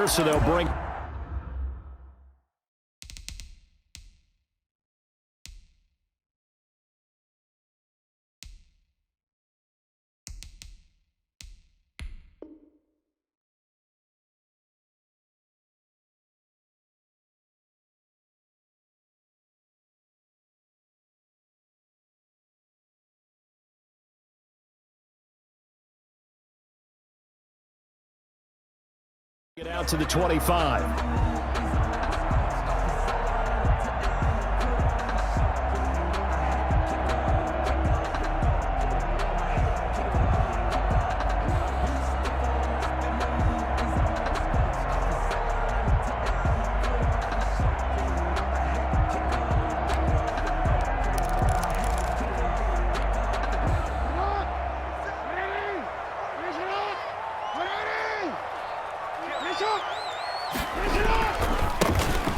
here, so they'll bring... Get out to the 25.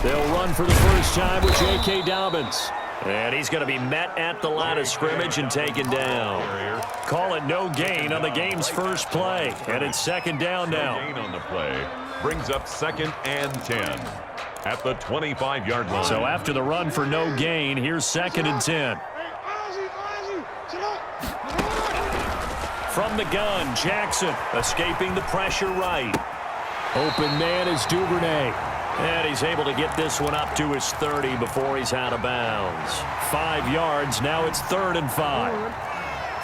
They'll run for the first time with J.K. Dobbins. And he's going to be met at the line of scrimmage and taken down. Call it no gain on the game's first play. And it's second down now. No gain on the play. Brings up 2nd and 10 at the 25-yard line. So after the run for no gain, here's 2nd and 10. From the gun, Jackson escaping the pressure right. Open man is Duvernay. And he's able to get this one up to his 30 before he's out of bounds. 5 yards. Now it's 3rd and 5.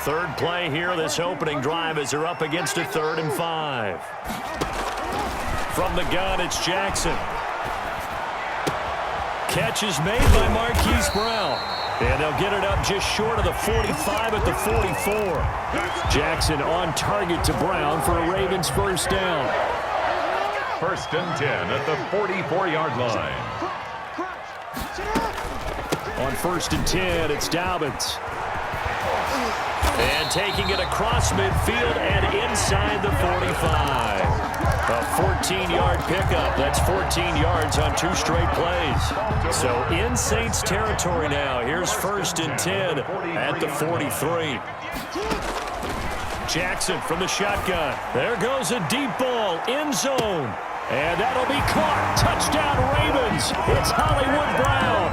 Third play here, this opening drive as they're up against a 3rd and 5. From the gun, it's Jackson. Catch is made by Marquise Brown. And they'll get it up just short of the 45 at the 44. Jackson on target to Brown for a Ravens first down. 1st and 10 at the 44-yard line. On 1st and 10, it's Dobbins. And taking it across midfield and inside the 45. A 14-yard pickup. That's 14 yards on 2 straight plays. So in Saints territory now. Here's 1st and 10 at the 43. Jackson from the shotgun. There goes a deep ball. End zone. And that'll be caught. Touchdown, Ravens. It's Hollywood Brown.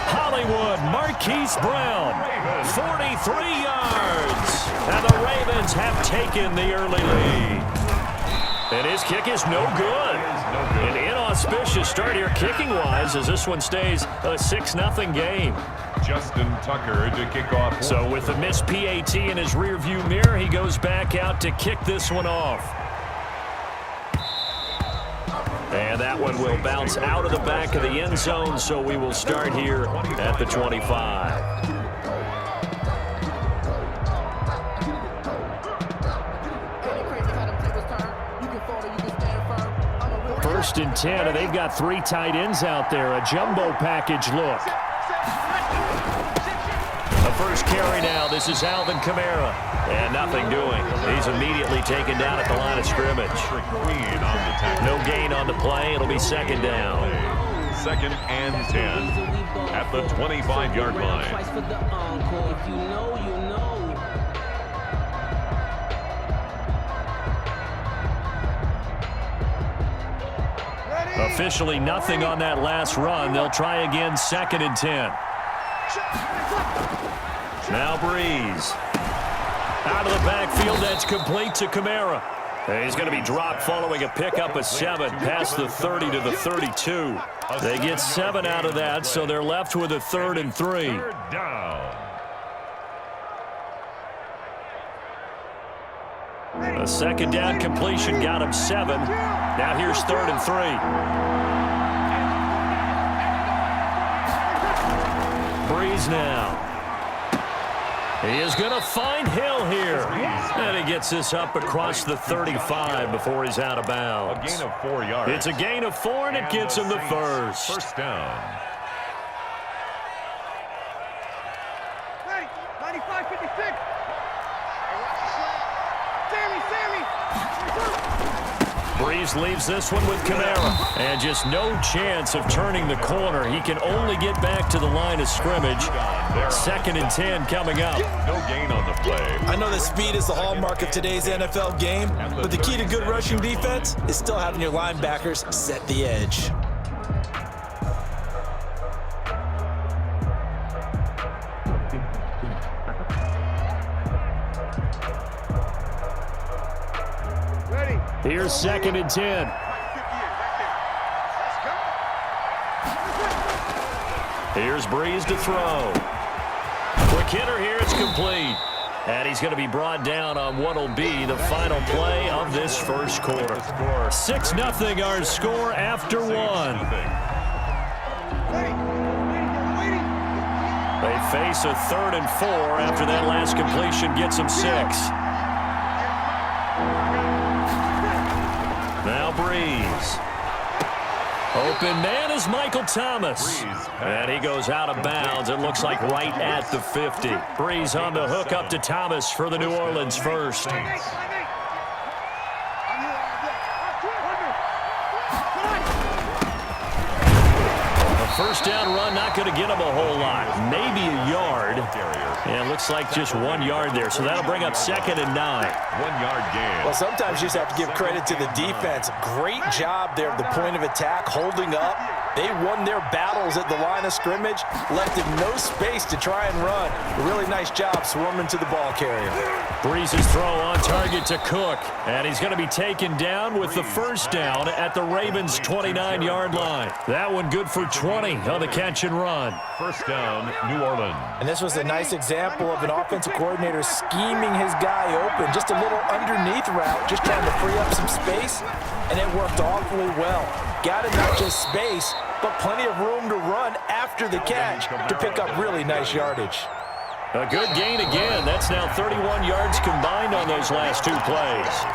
Hollywood, Marquise Brown. 43 yards. And the Ravens have taken the early lead. And his kick is no good. An inauspicious start here kicking-wise as this one stays a 6-0 game. Justin Tucker to kick off. So with the missed PAT in his rearview mirror, he goes back out to kick this one off. And that one will bounce out of the back of the end zone, so we will start here at the 25. First and 10, and they've got 3 tight ends out there. A jumbo package look. The first carry now. This is Alvin Kamara. And nothing doing. He's immediately taken down at the line of scrimmage. No gain on the play. It'll be 2nd down. 2nd and 10 at the 25-yard line. Officially nothing on that last run. They'll try again, 2nd and 10. Now Breeze. Out of the backfield, that's complete to Kamara. And he's going to be dropped following a pickup of 7 past the 30 to the 32. They get 7 out of that, so they're left with a 3rd and 3. Third down. A 2nd down completion got him 7. Now here's 3rd and 3. Breeze now. He is going to find Hill here. And he gets this up across the 35 before he's out of bounds. A gain of 4 yards. It's a gain of 4, and it gets him the first. First down. 95-56. Breeze leaves this one with Kamara. And just no chance of turning the corner. He can only get back to the line of scrimmage. 2nd and 10 coming up. No gain on the play. I know that speed is the hallmark of today's NFL game, but the key to good rushing defense is still having your linebackers set the edge. Here's 2nd and 10. Here's Breeze to throw. Quick hitter here, it's complete. And he's going to be brought down on what will be the final play of this first quarter. 6-0 our score after 1. They face a 3rd and 4 after that last completion gets them 6. Now Breeze. Open man is Michael Thomas. And he goes out of bounds. It looks like right at the 50. Breeze on the hook up to Thomas for the New Orleans first. First down run, not going to get him a whole lot. Maybe a yard. And it looks like just 1 yard there. So that'll bring up 2nd and 9. 1 yard gain. Well, sometimes you just have to give credit to the defense. Great job there at the point of attack, holding up. They won their battles at the line of scrimmage, left him no space to try and run. A really nice job swarming to the ball carrier. Breeze's throw on target to Cook. And he's going to be taken down with the first down at the Ravens' 29-yard line. That one good for 20 on the catch and run. First down, New Orleans. And this was a nice example of an offensive coordinator scheming his guy open. Just a little underneath route, just trying to free up some space, and it worked awfully well. Got him not just space, but plenty of room to run after the catch to pick up really nice yardage. A good gain again. That's now 31 yards combined on those last 2 plays.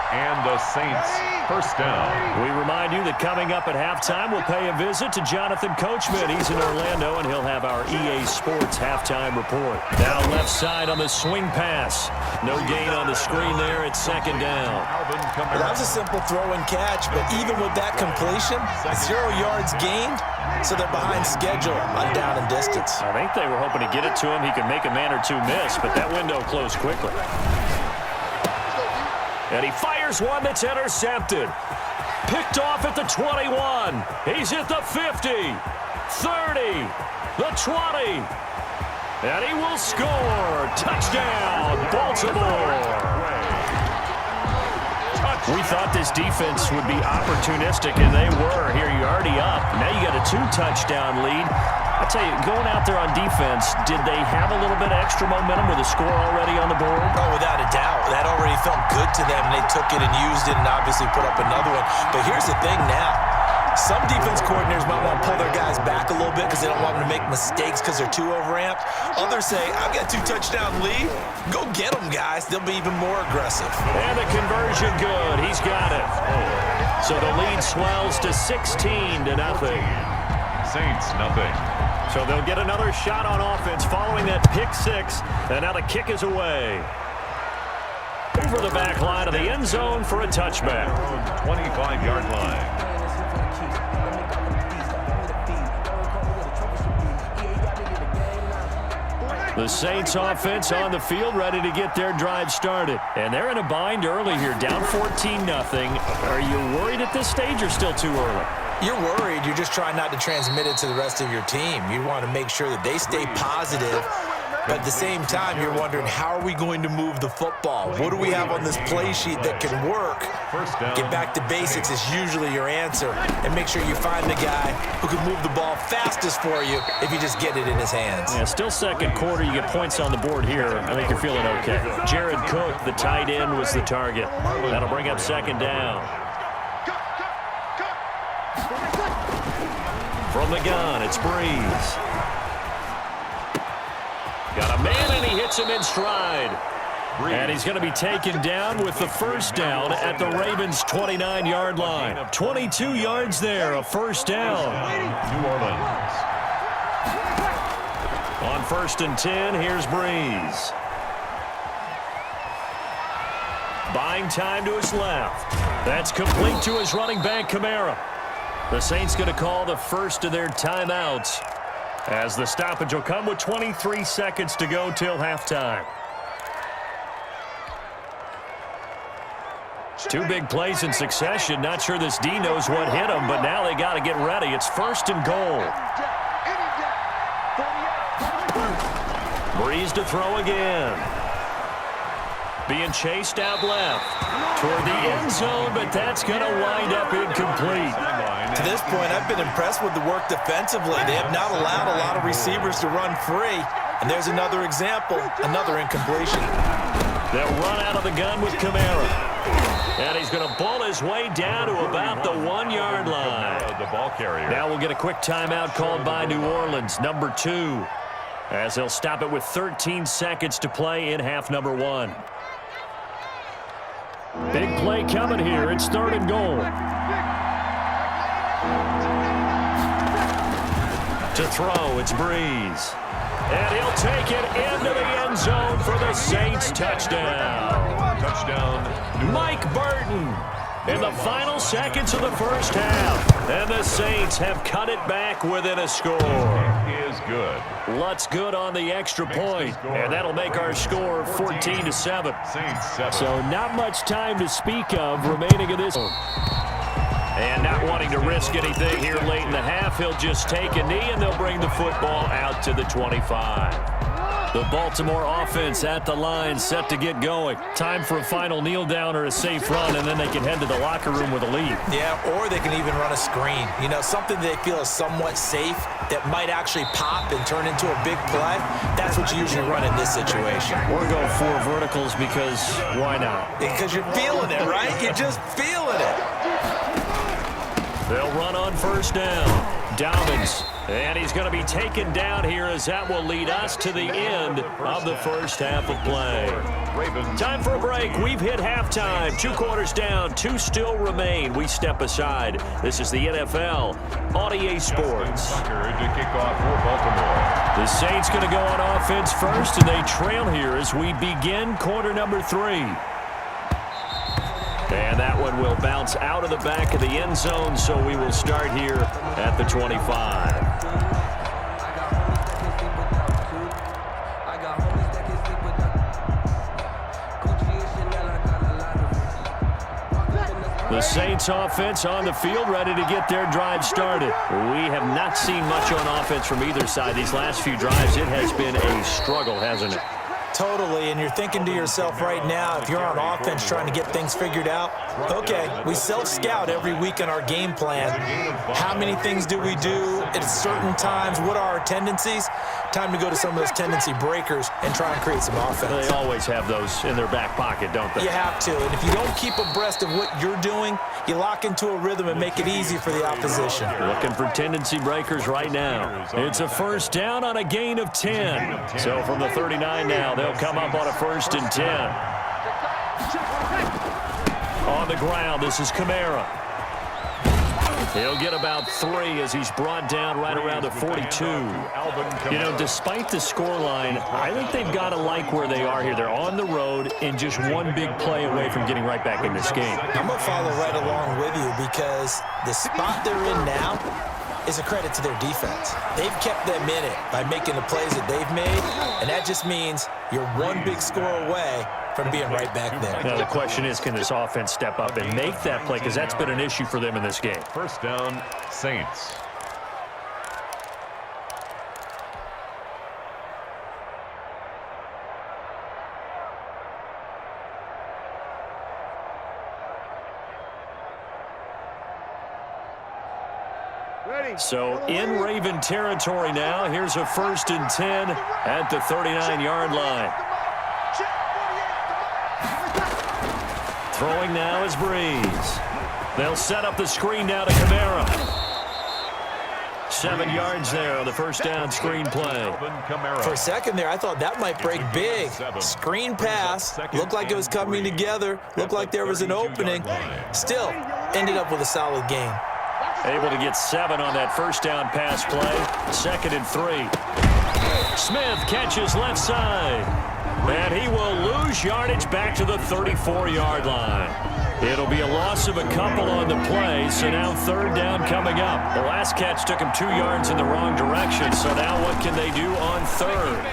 And the Saints, first down. We remind you that coming up at halftime, we'll pay a visit to Jonathan Coachman. He's in Orlando, and he'll have our EA Sports halftime report. Now left side on the swing pass. No gain on the screen there. It's 2nd down. Well, that was a simple throw and catch, but even with that completion, 0 yards gained, so they're behind schedule on down and distance. I think they were hoping to get it to him. He could make a man or two miss, but that window closed quickly. And he fires one that's intercepted. Picked off at the 21. He's at the 50, 30, the 20. And he will score. Touchdown, Baltimore. We thought this defense would be opportunistic, and they were. Here, you're already up. Now you got a 2-touchdown lead. I tell you, going out there on defense, did they have a little bit of extra momentum with a score already on the board? Oh, without a doubt. That already felt good to them, and they took it and used it and obviously put up another one. But here's the thing now. Some defense coordinators might want to pull their guys back a little bit because they don't want them to make mistakes because they're too overamped. Others say, I've got 2-touchdown lead. Go get them, guys. They'll be even more aggressive. And the conversion good. He's got it. So the lead swells to 16-0. Saints, nothing. So they'll get another shot on offense following that pick 6. And now the kick is away. Over the back line of the end zone for a touchback. 25-yard line. The Saints offense on the field ready to get their drive started. And they're in a bind early here, down 14-0. Are you worried at this stage or still too early? You're worried. You're just trying not to transmit it to the rest of your team. You want to make sure that they stay positive. But at the same time, you're wondering, how are we going to move the football? What do we have on this play sheet that can work? Get back to basics is usually your answer. And make sure you find the guy who can move the ball fastest for you if you just get it in his hands. Yeah, still second quarter. You get points on the board here. I think you're feeling okay. Jared Cook, the tight end, was the target. That'll bring up 2nd down. From the gun, it's Breeze. Got a man, and he hits him in stride. And he's going to be taken down with the first down at the Ravens' 29-yard line. 22 yards there, a first down. New Orleans. On 1st and 10, here's Breeze. Buying time to his left. That's complete to his running back, Kamara. The Saints going to call the first of their timeouts, as the stoppage will come with 23 seconds to go till halftime. Two big plays in succession. Not sure this D knows what hit him, but now they got to get ready. It's 1st and goal. Breeze to throw again. Being chased out left toward the end zone, but that's going to wind up incomplete. To this point, I've been impressed with the work defensively. They have not allowed a lot of receivers to run free. And there's another example, another incompletion. They'll run out of the gun with Kamara. And he's going to bull his way down to about the 1-yard line. The ball carrier. Now we'll get a quick timeout called by New Orleans, number 2, as they'll stop it with 13 seconds to play in half number 1. Big play coming here. It's 3rd and goal. To throw, it's Breeze. And he'll take it into the end zone for the Saints touchdown. Touchdown. Mike Burton in the final seconds of the first half. And the Saints have cut it back within a score. Is good. Lutz good on the extra point, and that'll make our score 14-7. Saints 7. So not much time to speak of remaining in this. And not wanting to risk anything here late in the half, he'll just take a knee, and they'll bring the football out to the 25. The Baltimore offense at the line, set to get going. Time for a final kneel down or a safe run, and then they can head to the locker room with a lead. Yeah, or they can even run a screen. You know, something they feel is somewhat safe that might actually pop and turn into a big play. That's what you usually run in this situation. Or go 4 verticals because why not? Because you're feeling it, right? You're just feeling it. They'll run on 1st down. Dobbins, and he's going to be taken down here as that will lead us to the end of the first half of play. Time for a break. We've hit halftime. 2 quarters down, 2 still remain. We step aside. This is the NFL on EA Sports. To kick off for Baltimore. The Saints going to go on offense first, and they trail here as we begin quarter number 3. And that one will bounce out of the back of the end zone, so we will start here at the 25. The Saints offense on the field, ready to get their drive started. We have not seen much on offense from either side. These last few drives, it has been a struggle, hasn't it? Totally, and you're thinking to yourself right now, if you're on offense trying to get things figured out, okay, we self-scout every week in our game plan. How many things do we do at certain times? What are our tendencies? Time to go to some of those tendency breakers and try and create some offense. They always have those in their back pocket, don't they? You have to, and if you don't keep abreast of what you're doing, you lock into a rhythm and make it easy for the opposition. Looking for tendency breakers right now. It's a 1st down on a gain of 10. So from the 39 now, they'll come up on a 1st and 10. On the ground, this is Kamara. He'll get about 3 as he's brought down right around the 42. You know, despite the scoreline, I think they've got to like where they are here. They're on the road and just one big play away from getting right back in this game. I'm going to follow right along with you because the spot they're in now is a credit to their defense. They've kept them in it by making the plays that they've made, and that just means you're one big score away from being right back there. Now, the question is, can this offense step up and make that play? Because that's been an issue for them in this game. 1st down, Saints. So in Raven territory now. Here's a 1st and 10 at the 39-yard line. Throwing now is Breeze. They'll set up the screen now to Kamara. 7 yards there on the 1st down screen play. For a second there, I thought that might break big. Screen pass. Looked like it was coming together. Looked like there was an opening. Still, ended up with a solid game. Able to get 7 on that 1st down pass play. 2nd and 3. Smith catches left side. And he will lose yardage back to the 34-yard line. It'll be a loss of a couple on the play, so now third down coming up. The last catch took him 2 yards in the wrong direction, so now what can they do on third?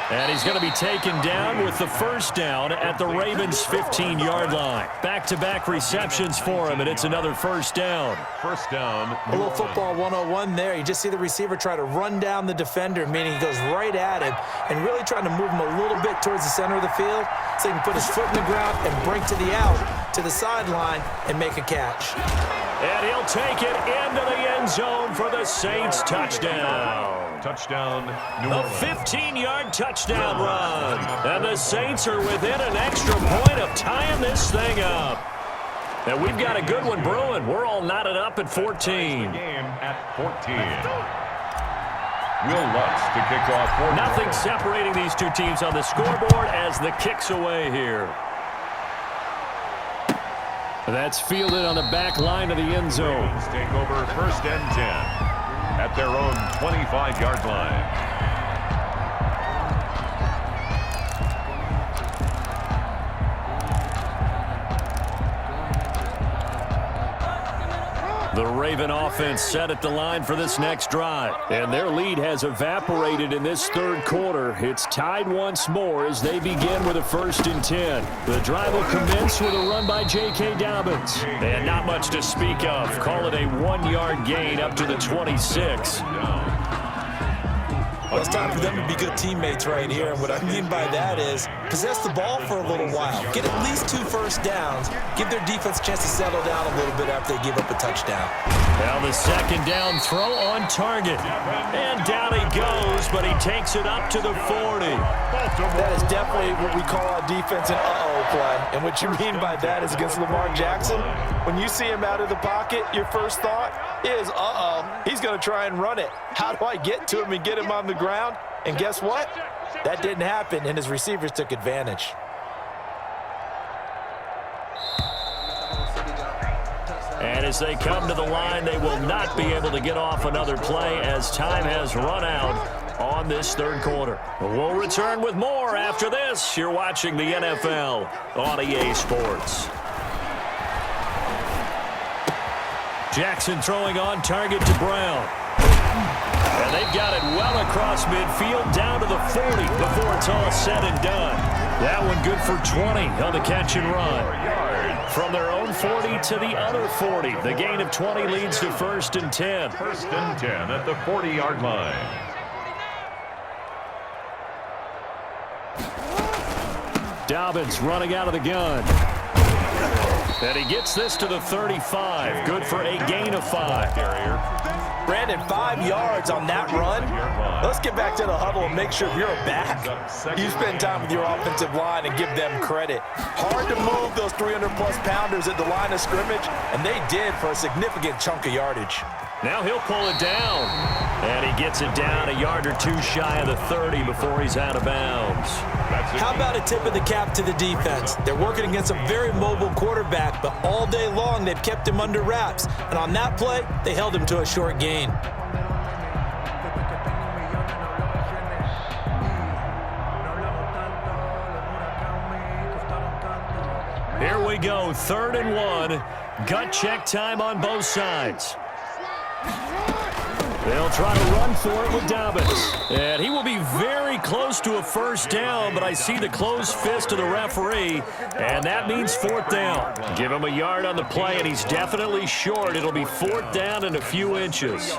And he's going to be taken down with the first down at the Ravens' 15-yard line. Back-to-back receptions for him, and it's another first down. First down. A little football 101 there. You just see the receiver try to run down the defender, meaning he goes right at him and really trying to move him a little bit towards the center of the field so he can put his foot in the ground and break to the out, to the sideline, and make a catch. And he'll take it into the end zone for the Saints touchdown. Touchdown, New Orleans. A 15-yard touchdown run. And the Saints are within an extra point of tying this thing up. And we've got a good one brewing. We're all knotted up at 14. Game at 14. Will Lutz to kick off. Nothing separating these two teams on the scoreboard as the kick's away here. That's fielded on the back line of the end zone. Take over first and 10 at their own 25-yard line. The Raven offense set at the line for this next drive. And their lead has evaporated in this third quarter. It's tied once more as they begin with a 1st and 10. The drive will commence with a run by J.K. Dobbins. And not much to speak of. Call it a 1-yard gain up to the 26. Well, it's time for them to be good teammates right here. And what I mean by that is possess the ball for a little while. Get at least 2 first downs. Give their defense a chance to settle down a little bit after they give up a touchdown. Now the second down throw on target. And down he goes, but he takes it up to the 40. That is definitely what we call our defense an uh-oh play. And what you mean by that is against Lamar Jackson, when you see him out of the pocket, your first thought is, uh-oh, he's going to try and run it. How do I get to him and get him on the ground? And guess what? That didn't happen, and his receivers took advantage. And as they come to the line, they will not be able to get off another play as time has run out on this third quarter. We'll return with more after this. You're watching the NFL on EA Sports. Jackson throwing on target to Brown. And they've got it well across midfield down to the 40 before it's all said and done. That one good for 20 on the catch and run. From their own 40 to the other 40. The gain of 20 leads to 1st and 10. 1st and 10 at the 40-yard line. Dobbins running out of the gun. And he gets this to the 35. Good for a gain of 5. Brandon, 5 yards on that run. Let's get back to the huddle and make sure you're back. You spend time with your offensive line and give them credit. Hard to move those 300-plus pounders at the line of scrimmage, and they did for a significant chunk of yardage. Now he'll pull it down. And he gets it down a yard or 2 shy of the 30 before he's out of bounds. How about a tip of the cap to the defense? They're working against a very mobile quarterback, but all day long they've kept him under wraps. And on that play, they held him to a short gain. Here we go, 3rd and 1. Gut check time on both sides. They'll try to run for it with Dobbins. And he will be very close to a first down, but I see the closed fist of the referee, and that means 4th down. Give him a yard on the play, and he's definitely short. It'll be 4th down and a few inches.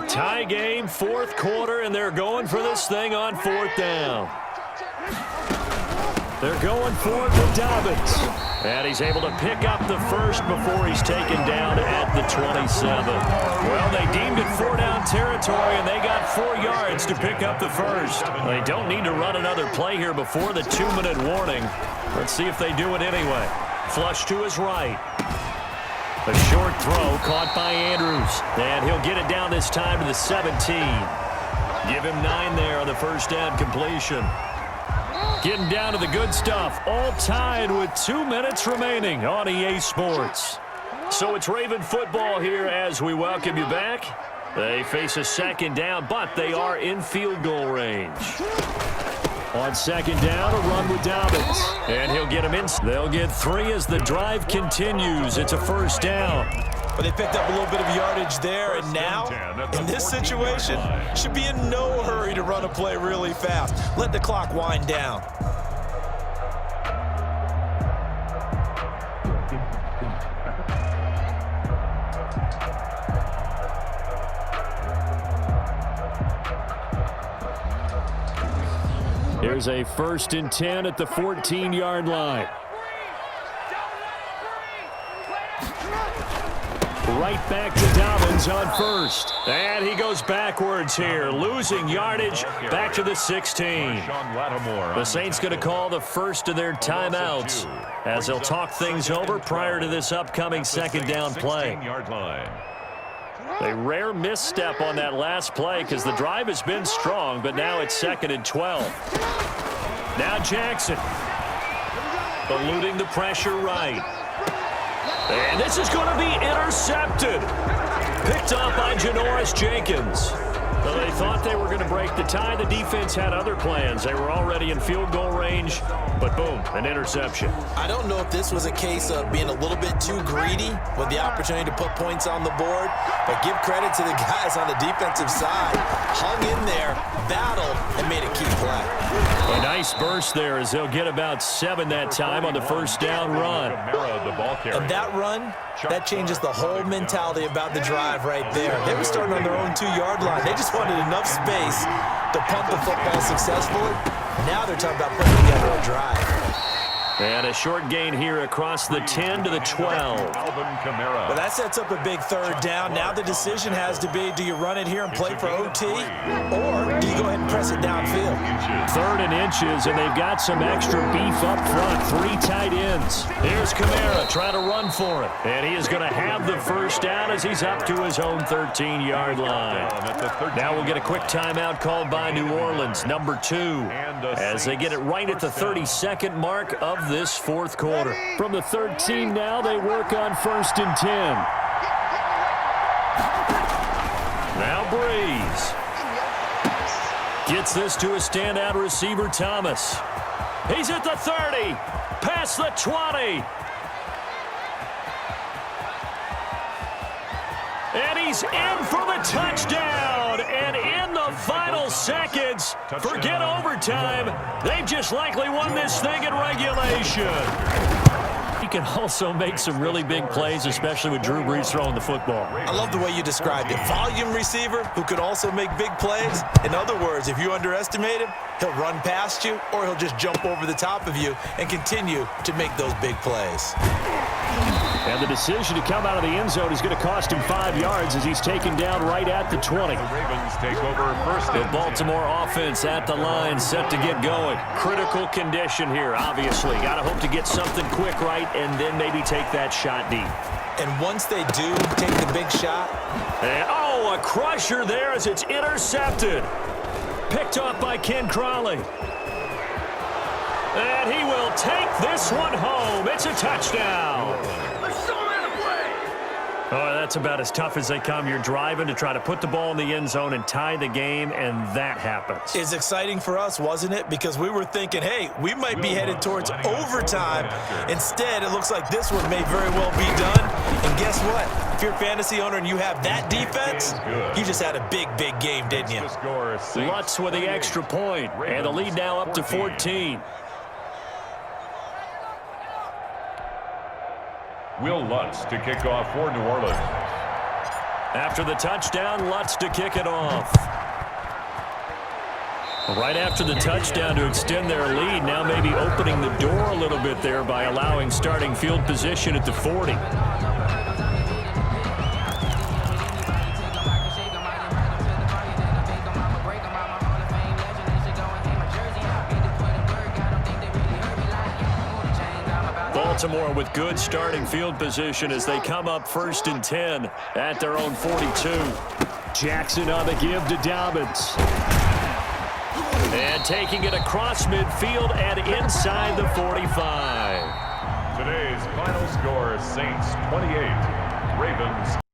Tie game, 4th quarter, and they're going for this thing on 4th down. They're going for it with Dobbins. And he's able to pick up the first before he's taken down at the 27. Well, they deemed it 4-down territory, and they got 4 yards to pick up the first. They don't need to run another play here before the 2-minute warning. Let's see if they do it anyway. Flush to his right. A short throw caught by Andrews. And he'll get it down this time to the 17. Give him 9 there on the first down completion. Getting down to the good stuff, all tied with 2 minutes remaining on EA Sports. So it's Raven football here as we welcome you back. They face a second down, but they are in field goal range. On second down, a run with Dobbins. And he'll get him in. They'll get 3 as the drive continues. It's a first down. But they picked up a little bit of yardage there, and now, in this situation, should be in no hurry to run a play really fast. Let the clock wind down. Here's a 1st and 10 at the 14-yard line. Right back to Dobbins on 1st. And he goes backwards here, losing yardage back to the 16. The Saints going to call the first of their timeouts as they'll talk things over prior to this upcoming second down play. A rare misstep on that last play because the drive has been strong, but now it's 2nd and 12. Now Jackson, eluding the pressure right. And this is going to be intercepted. Picked up by Janoris Jenkins. So they thought they were going to break the tie. The defense had other plans. They were already in field goal range, but boom, an interception. I don't know if this was a case of being a little bit too greedy with the opportunity to put points on the board, but give credit to the guys on the defensive side. Hung in there, battled, and made a key play. A nice burst there as they'll get about 7 that time on the first down run. And that run, that changes the whole mentality about the drive right there. They were starting on their own 2-yard line. They just wanted enough space to punt the football successfully. Now they're talking about putting together a drive. And a short gain here across the 10 to the 12. Well, that sets up a big 3rd down. Now the decision has to be, do you run it here and play for OT, or do you go ahead and press it downfield? 3rd and inches, and they've got some extra beef up front. 3 tight ends. Here's Kamara trying to run for it. And he is going to have the first down as he's up to his own 13-yard line. Now we'll get a quick timeout called by New Orleans, number 2, as they get it right at the 32nd mark of this 4th quarter. From the 13 now, they work on 1st and 10. Now Breeze gets this to a standout receiver, Thomas. He's at the 30, past the 20. And he's in for the touchdown. And in the final seconds, forget overtime. They've just likely won this thing in regulation. He can also make some really big plays, especially with Drew Brees throwing the football. I love the way you described it. Volume receiver who could also make big plays. In other words, if you underestimate him, he'll run past you or he'll just jump over the top of you and continue to make those big plays. And the decision to come out of the end zone is going to cost him 5 yards as he's taken down right at the 20. The Ravens take over 1st. The Baltimore offense at the line, set to get going. Critical condition here, obviously. Got to hope to get something quick right and then maybe take that shot deep. And once they do take the big shot. And, oh, a crusher there as it's intercepted. Picked up by Ken Crawley. And he will take this one home. It's a touchdown. Oh, that's about as tough as they come. You're driving to try to put the ball in the end zone and tie the game, and that happens. It's exciting for us, wasn't it? Because we were thinking, hey, we might be headed towards overtime. Instead, it looks like this one may very well be done. And guess what? If you're a fantasy owner and you have that defense, you just had a big, big game, didn't you? Lutz with the extra point, and the lead now up to 14. Will Lutz to kick off for New Orleans. After the touchdown, Lutz to kick it off. Right after the touchdown to extend their lead, now maybe opening the door a little bit there by allowing starting field position at the 40. Baltimore with good starting field position as they come up 1st and 10 at their own 42. Jackson on the give to Dobbins. And taking it across midfield and inside the 45. Today's final score, Saints 28, Ravens